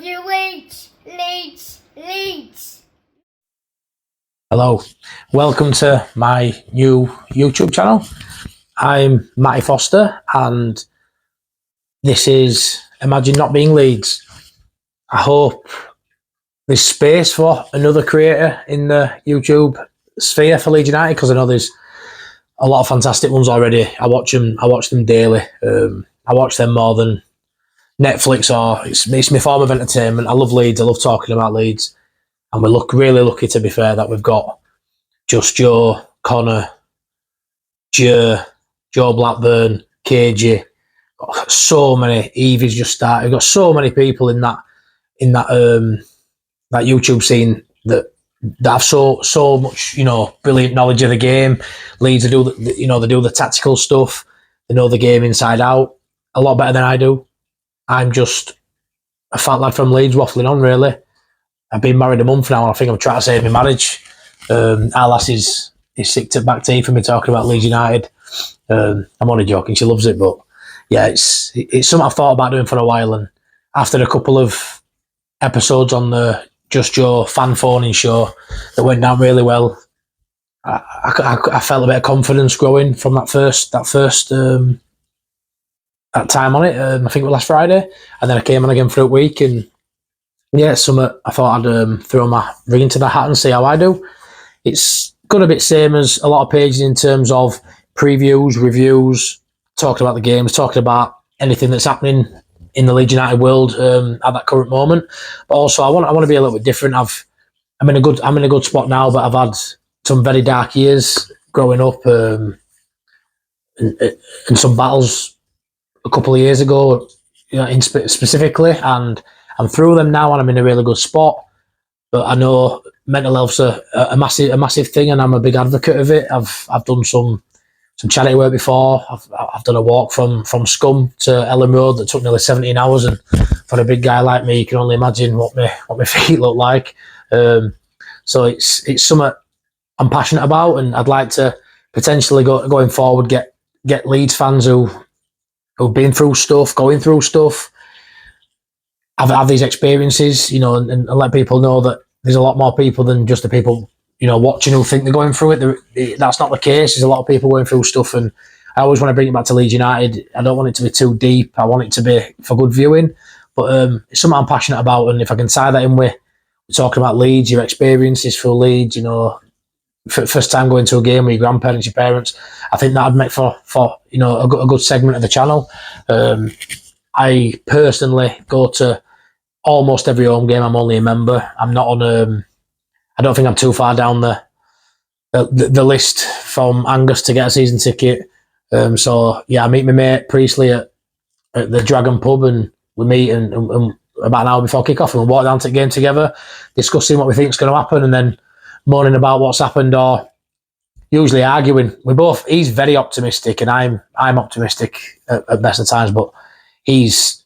Leeds. Hello, welcome to my new YouTube channel. I'm Matty Foster and this is Imagine Not Being Leeds. I hope there's space for another creator in the YouTube sphere for Leeds United, because I know there's a lot of fantastic ones already. I watch them daily. I watch them more than Netflix, or it's my form of entertainment. I love Leeds. I love talking about Leeds, and we're really lucky, to be fair, that we've got Just Joe, Connor, Joe Blackburn, KG. So many. Evie's just started. We've got so many people in that YouTube scene that have so much, brilliant knowledge of the game. Leeds, they do the tactical stuff. They know the game inside out a lot better than I do. I'm just a fat lad from Leeds waffling on, really. I've been married a month now, and I think I'm trying to save my marriage. Our lass is sick to back teeth for me talking about Leeds United. I'm only joking, she loves it, but yeah, it's something I've thought about doing for a while, and after a couple of episodes on the Just Joe fan phoning show that went down really well, I felt a bit of confidence growing from that first that time on it. I think it was last Friday, and then I came on again for a week, and yeah, I thought I'd throw my ring into the hat and see how I do. It's got a bit same as a lot of pages in terms of previews, reviews, talking about the games, talking about anything that's happening in the Leeds United world at that current moment. But also, I want to be a little bit different. I'm in a good spot now, but I've had some very dark years growing up, and some battles a couple of years ago, specifically, and I'm through them now, and I'm in a really good spot. But I know mental health's a massive thing, and I'm a big advocate of it. I've done some charity work before. I've done a walk from Scum to Ellen Road that took nearly 17 hours, and for a big guy like me, you can only imagine what my feet look like. So it's something I'm passionate about, and I'd like to potentially going forward get Leeds fans who've been through stuff, going through stuff, have these experiences, and let people know that there's a lot more people than just the people, watching who think they're going through it. That's not the case. There's a lot of people going through stuff, and I always want to bring it back to Leeds United. I don't want it to be too deep. I want it to be for good viewing, but it's something I'm passionate about, and if I can tie that in with talking about Leeds, your experiences for Leeds, first time going to a game with your grandparents, your parents, I think that'd make for a good segment of the channel. I personally go to almost every home game. I'm only a member. I'm not on. I don't think I'm too far down the list from Angus to get a season ticket. So yeah, I meet my mate Priestley at the Dragon Pub, and we meet and about an hour before kick-off, and we walk down to the game together, discussing what we think is going to happen, and then moaning about what's happened, or usually arguing. He's very optimistic, and I'm optimistic at best of times, but he's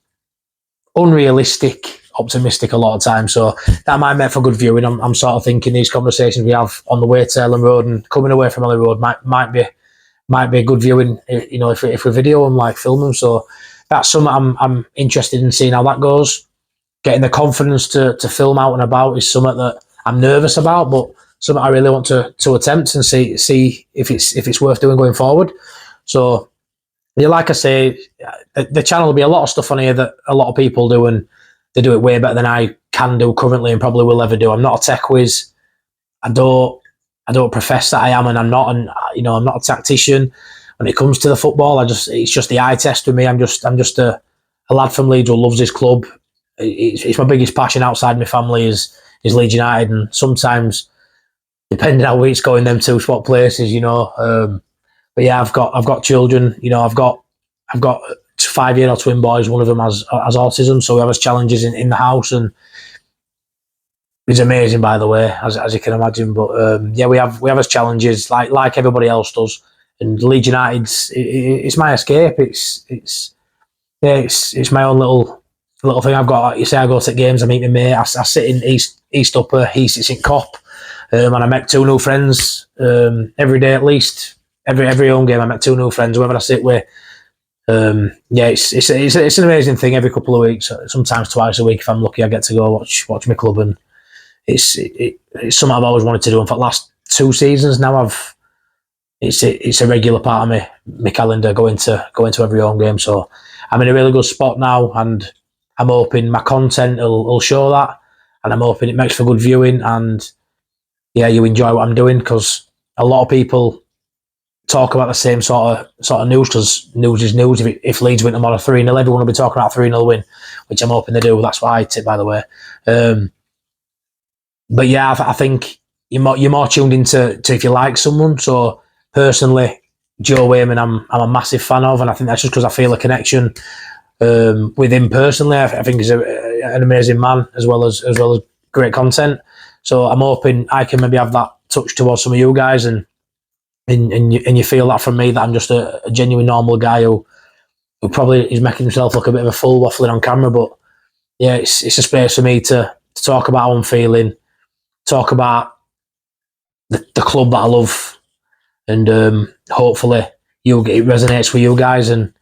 unrealistic optimistic a lot of times. So that might make for good viewing. I'm sort of thinking these conversations we have on the way to Ellen Road and coming away from Ellen Road might be good viewing, if we video them, like film them. So that's something I'm interested in seeing how that goes. Getting the confidence to film out and about is something that I'm nervous about, but something I really want to attempt and see if it's worth doing going forward. So yeah, like I say, the channel will be a lot of stuff on here that a lot of people do, and they do it way better than I can do currently, and probably will ever do. I'm not a tech whiz. I don't profess that I am, and I'm not. And I'm not a tactician. When it comes to the football, it's just the eye test with me. I'm just a lad from Leeds who loves his club. It's my biggest passion outside my family is Leeds United, and sometimes, depending on how it's going, them two swap places, But yeah, I've got children. I've got 5-year-old twin boys. One of them has autism, so we have his challenges in the house, and he's amazing, by the way, as you can imagine. But yeah, we have his challenges like everybody else does. And Leeds United's it's my escape. It's my own little thing. I've got, like you say, I go to games. I meet my mate. I sit in East Upper. He sits in Cop, and I make 2 new friends every day at least. Every home game, I met 2 new friends. Whoever I sit with, Yeah, it's an amazing thing. Every couple of weeks, sometimes twice a week, if I'm lucky, I get to go watch my club, and it's something I've always wanted to do. In fact, last 2 seasons now, it's a regular part of my calendar going to every home game. So I'm in a really good spot now, and I'm hoping my content will show that, and I'm hoping it makes for good viewing, and yeah, you enjoy what I'm doing, because a lot of people talk about the same sort of news, because news is news. If Leeds win tomorrow 3-0, everyone will be talking about 3-0 win, which I'm hoping they do. That's what I tip, by the way. But yeah, I think you're more tuned into if you like someone. So personally, Joe Wayman, I'm a massive fan of, and I think that's just because I feel a connection with him personally. I think he's an amazing man, as well as great content. So I'm hoping I can maybe have that touch towards some of you guys, and you feel that from me, that I'm just a genuine normal guy who probably is making himself look a bit of a fool waffling on camera. But yeah, it's a space for me to talk about how I'm feeling, talk about the club that I love, and hopefully it resonates with you guys, and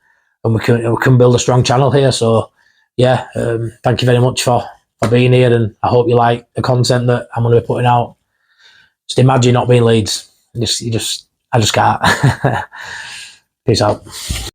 we can build a strong channel here. So yeah, thank you very much for being here, and I hope you like the content that I'm going to be putting out. Just imagine not being Leeds. I just can't. Peace out.